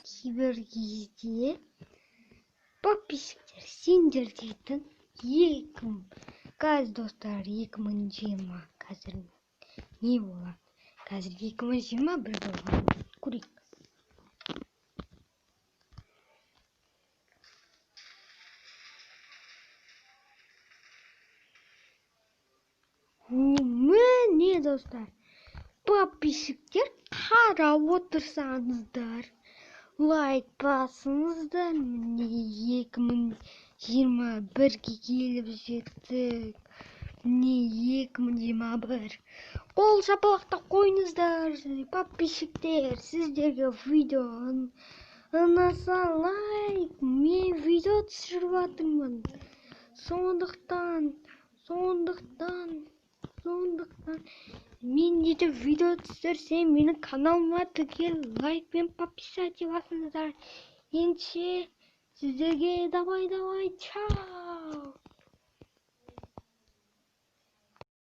Кейбір кезде подписчиктер сендер дейтін қазір достар 2020 қазір не болады? Қазір 2020 бір болған көрейік. Міне достар, подписчиктер қарап отырсаңыздар, лайк басыңыздар. Міне 2021-ге келіп жеттік. Міне 2021. Қол шапалақтап қойыңыздар, подписчиктер. Сіздерге видео ұнаса лайк. Мен видео түсіріп жатырмын. Сондықтан мен ете видео түсірсем, менің каналыма түгел лайк пен подписать басыңыздар. Ендеше сіздерге давай, чао.